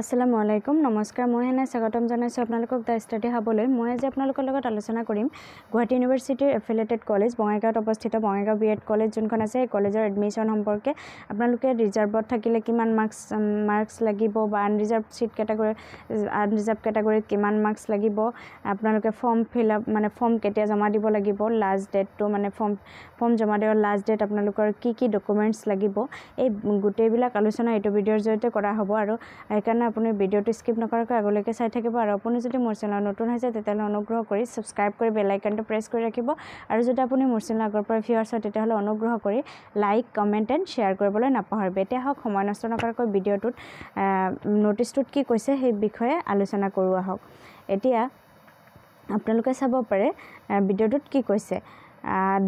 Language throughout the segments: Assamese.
আসসালামু আলাইকুম নমস্কাৰ মই হেনা স্বাগতম জনাইছো আপোনালোকক দা ষ্টাডি হাবলৈ মই আজি আপোনালোকৰ লগত আলোচনা কৰিম গুৱাহাটী ইউনিভাৰ্চিটিৰ এফিলিয়েটেড কলেজ বঙাইগাঁৱত অৱস্থিত বঙাইগাঁও বিএড কলেজ যোনখন আছে এই কলেজৰ এডমিশন সম্পৰ্কে আপোনালোকে ৰিজাৰ্ভত থাকিলে কিমান মাৰ্কস লাগিব বা আনৰিজাৰ্ভ সিট ক্যাটাগৰী আনৰিজাৰ্ভ ক্যাটাগৰীত কিমান মাৰ্কস লাগিব আপোনালোকে ফৰ্ম ফিল আপ মানে ফৰ্ম কেতিয়া জমা দিব লাগিব লাষ্ট ডেটটো মানে ফৰ্ম জমা দিয়াৰ লাষ্ট ডেট আপোনালোকৰ কি ডকুমেন্টস লাগিব এই গোটেইবিলাক আলোচনা এইটো ভিডিঅ'ৰ জৰিয়তে কৰা হ'ব আৰু এইকাৰণে আপুনি ভিডিঅ'টো স্কিপ নকৰাকৈ আগলৈকে চাই থাকিব আৰু আপুনি যদি মোৰ চেনেল নতুন হৈছে তেতিয়াহ'লে অনুগ্ৰহ কৰি সাবস্ক্ৰাইব কৰি বেল আইকনটো প্ৰেছ কৰি ৰাখিব আৰু যদি আপুনি মোৰ চেনেল আগৰ পৰা ভিউৱাৰ্ছ হয় তেতিয়াহ'লে অনুগ্ৰহ কৰি লাইক কমেন্ট এণ্ড শ্বেয়াৰ কৰিবলৈ নাপাহৰিব এতিয়া হওক সময় নষ্ট নকৰাকৈ ভিডিঅ'টোত নোটিছটোত কি কৈছে সেই বিষয়ে আলোচনা কৰোঁ আহক এতিয়া আপোনালোকে চাব পাৰে ভিডিঅ'টোত কি কৈছে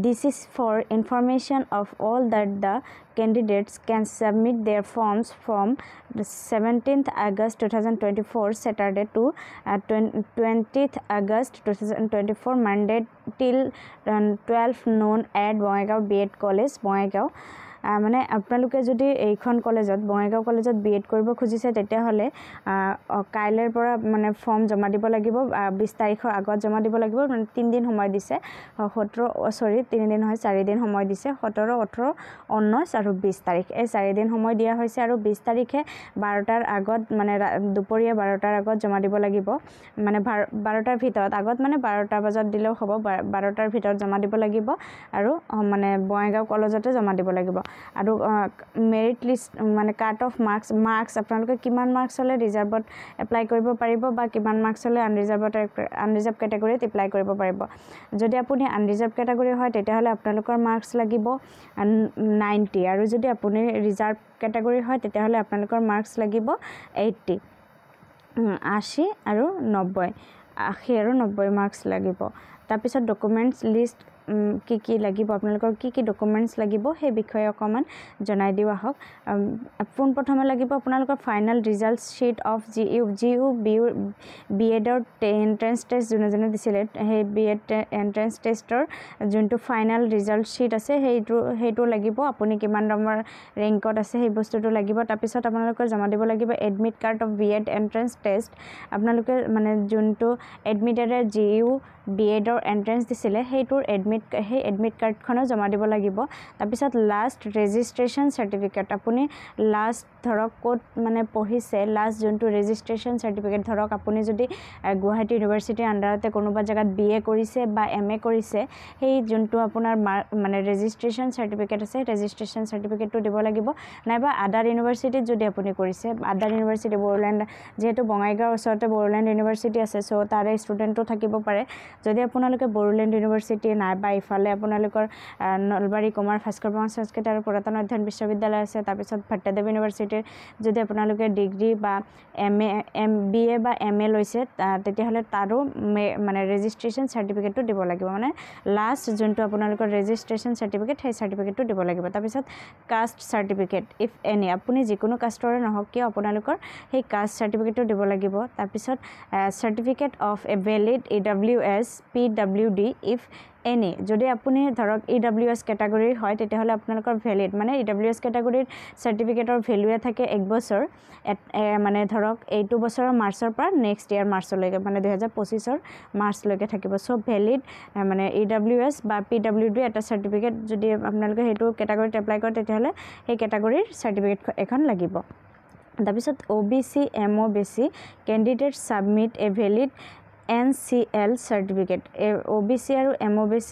This is for information of all that the candidates can submit their forms from the 17th August 2024 Saturday to 20th August 2024 Monday till 12 noon at Bongaigaon B.Ed College Bongaigaon মানে আপোনালোকে যদি এইখন কলেজত বঙাইগাঁও কলেজত বিএড কৰিব খুজিছে তেতিয়াহ'লে কাইলৈৰ পৰা মানে ফৰ্ম জমা দিব লাগিব 20 তাৰিখৰ আগত জমা দিব লাগিব মানে 3 দিন সময় দিছে 3 দিন হয় 4 দিন সময় দিছে 17 18 19 আৰু 20 তাৰিখ এই 4 দিন সময় দিয়া হৈছে আৰু 20 তাৰিখে 12টাৰ আগত মানে দুপৰীয়া 12টাৰ আগত জমা দিব লাগিব মানে 12টাৰ ভিতৰত আগত মানে 12টা বজাত দিলেও হ'ব 12টাৰ ভিতৰত জমা দিব লাগিব আৰু মানে বঙাইগাঁও কলেজতে জমা দিব লাগিব আৰু মেৰিট লিষ্ট মানে কাট অফ মাৰ্কস আপোনালোকে কিমান মাৰ্কস হলে ৰিজাৰ্ভত এপ্লাই কৰিব পাৰিব বা কিমান মাৰ্কস হলে আনৰিজাৰ্ভ ক্যাটাগৰীত এপ্লাই কৰিব পাৰিব যদি আপুনি আনৰিজাৰ্ভ ক্যাটাগৰী হয় তেতিয়াহ'লে আপোনালোকৰ মাৰ্কস লাগিব 90 আৰু যদি আপুনি ৰিজাৰ্ভ ক্যাটাগৰী হয় তেতিয়াহ'লে আপোনালোকৰ মাৰ্কস লাগিব 80 আৰু 90 আৰু 90 মাৰ্কস লাগিব তাৰপিছত ডকুমেন্টস লিষ্ট কি লাগিব আপোনালোকৰ কি ডকুমেন্টস লাগিব সেই বিষয়ে অকমান জনাই দিও আহক পোন প্ৰথমে লাগিব আপোনালোকৰ final result sheet of GU বিএডৰ এন্ট্ৰেন্স টেষ্ট যোনে দিছিলে সেই বিএড এন্ট্ৰেন্স টেষ্টৰ যোনটো ফাইনাল ৰিজাল্ট শীট আছে সেইটো লাগিব আপুনি কিমান নম্বৰ ৰেংকত আছে সেই বস্তুটো লাগিব তাৰপিছত আপোনালোকৰ জমা দিব লাগিব admit card of BEd entrance test আপোনালোকে মানে যোনটো এডমিটেডৰ জিইউ বিএডৰ এন্ট্ৰেন্স দিছিলে সেইটোৰ এডমিট কাৰ্ডখনো জমা দিব লাগিব তাৰপিছত লাষ্ট ৰেজিষ্ট্ৰেচন সাৰ্টিফিকেট আপুনি লাষ্ট ধৰক কোড মানে পঢ়িছে লাষ্ট যোনটো ৰেজিষ্ট্ৰেচন সাৰ্টিফিকেট ধৰক আপুনি যদি গুৱাহাটী ইউনিভাৰ্চিটিৰ আন্ডাৰতে কোনোবা জায়গাত বিএ কৰিছে বা এমএ কৰিছে সেই যোনটো আপোনাৰ মানে ৰেজিষ্ট্ৰেচন সাৰ্টিফিকেট আছে ৰেজিষ্ট্ৰেচন সাৰ্টিফিকেটটো দিব লাগিব নাইবা আদাৰ ইউনিভাৰ্চিটিত যদি আপুনি কৰিছে আদাৰ ইউনিভাৰ্চিটি বড়োলেণ্ড যেহেতু বঙাইগাঁৱৰ ওচৰতে বড়োলেণ্ড ইউনিভাৰ্চিটি আছে সো তাৰে ষ্টুডেণ্টও থাকিব পাৰে যদি আপোনালোকে বড়োলেণ্ড ইউনিভাৰ্চিটি নাইবা ইফালে আপোনালোকৰ নলবাৰী কুমাৰ ভাস্কৰ বৰ্মা সংস্কৃত আৰু পুৰাতন অধ্যয়ন বিশ্ববিদ্যালয় আছে তাৰপিছত ভট্টদেৱ ইউনিভাৰ্চিটিৰ যদি আপোনালোকে ডিগ্ৰী বা বিএ বা এমএ লৈছে তেতিয়াহ'লে তাৰো মানে ৰেজিষ্ট্ৰেচন সাৰ্টিফিকেটটো দিব লাগিব মানে লাষ্ট যোনটো আপোনালোকৰ ৰেজিষ্ট্ৰেচন সাৰ্টিফিকেট সেই সাৰ্টিফিকেটটো দিব লাগিব তাৰপিছত কাষ্ট সাৰ্টিফিকেট ইফ এনি আপুনি যিকোনো কাষ্টৰে নহওক কিয় আপোনালোকৰ সেই কাষ্ট সাৰ্টিফিকেটটো দিব লাগিব তাৰপিছত certificate of A valid EWS PWD if any যদি আপুনি ধৰক EWS ক্যাটাগৰীৰ হয় তেতিয়াহ'লে আপোনালোকৰ ভ্যালিড মানে EWS ক্যাটাগৰীৰ সাৰ্টিফিকেটৰ ভ্যালুয়ে থাকে 1 বছৰ মানে ধৰক এইটো বছৰৰ মাৰ্চৰ পৰা নেক্সট ইয়াৰ মাৰ্চলৈকে মানে 2025ৰ মাৰ্চলৈকে থাকিব সো ভ্যালিড মানে EWS বা PWD এটা সাৰ্টিফিকেট যদি আপোনালোকে হেতু ক্যাটাগৰীত এপ্লাই কৰে তেতিয়াহ'লে সেই ক্যাটাগৰীৰ সাৰ্টিফিকেট এখন লাগিব তাৰপিছত OBC MOBC candidate submit a valid NCL certificate OBC আৰু MOBC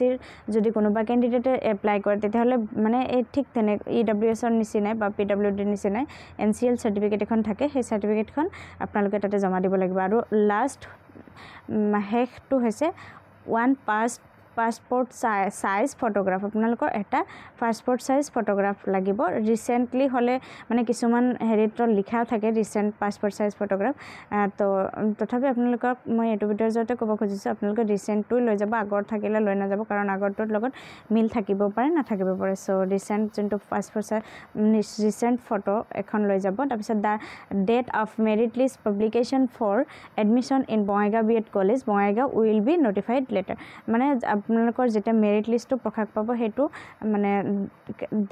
যদি কোনোবা ক্যান্ডিডেটে এপ্লাই কৰে তেতিয়াহ'লে মানে এই ঠিক তেনে EWS ৰ নিচিনাই বা PWD নিচিনাই NCL সাৰ্টিফিকেট এখন থাকে সেই সাৰ্টিফিকেটখন আপোনালোকে তাতে জমা দিব লাগিব আৰু লাষ্ট হেকটো হৈছে ওৱান পাছপোৰ্ট সাইজ ফটোগ্ৰাফ আপোনালোকৰ এটা পাছপোৰ্ট সাইজ ফটোগ্ৰাফ লাগিব ৰিসেন্টলি হলে মানে কিছুমান হেৰিত লিখা থাকে ৰিসেন্ট পাছপোৰ্ট সাইজ ফটোগ্ৰাফ তো তথাপি আপোনালোকক মই এটো ভিডিঅ'ৰ জৰিয়তে ক'ব খুজিছো আপোনালোকে ৰিসেন্টটো লৈ যাব আগৰ থাকিলে লৈ না যাব কাৰণ আগৰটোৰ লগত মিল থাকিব পাৰে না থাকিব পাৰে সো ৰিসেন্ট যোনটো পাছপোৰ্ট সাইজ ৰিসেন্ট ফটো এখন লৈ যাব তাৰপিছত the date of merit list publication for admission in Bongaigaon B Ed college Bongaigaon will be notified later মানে আপোনালোকৰ যেতিয়া মেৰিট লিষ্টটো প্ৰকাশ পাব সেইটো মানে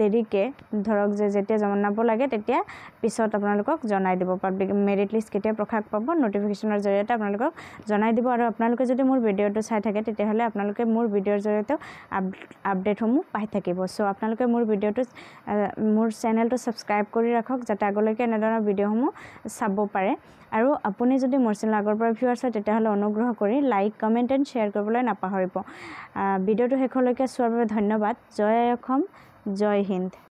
দেৰিকৈ ধৰক যে যেতিয়া জনাব লাগে তেতিয়া পিছত আপোনালোকক জনাই দিব পাব্লিক মেৰিট লিষ্ট কেতিয়া প্ৰকাশ পাব নটিফিকেশ্যনৰ জৰিয়তে আপোনালোকক জনাই দিব আৰু আপোনালোকে যদি মোৰ ভিডিঅ'টো চাই থাকে তেতিয়াহ'লে আপোনালোকে মোৰ ভিডিঅ'ৰ জৰিয়তে আপডেটসমূহ পাই থাকিব চ' আপোনালোকে মোৰ চেনেলটো ছাবস্ক্ৰাইব কৰি ৰাখক যাতে আগলৈকে এনেধৰণৰ ভিডিঅ'সমূহ চাব পাৰে আৰু আপুনি যদি মোৰ চেনেল আগৰ পৰা ভিউৱাৰ্ছ হয় তেতিয়াহ'লে অনুগ্ৰহ কৰি লাইক কমেণ্ট এণ্ড শ্বেয়াৰ কৰিবলৈ নাপাহৰিব ভিডিঅ'টো শেষলৈকে চোৱাৰ বাবে ধন্যবাদ জয় অসম জয় হিন্দ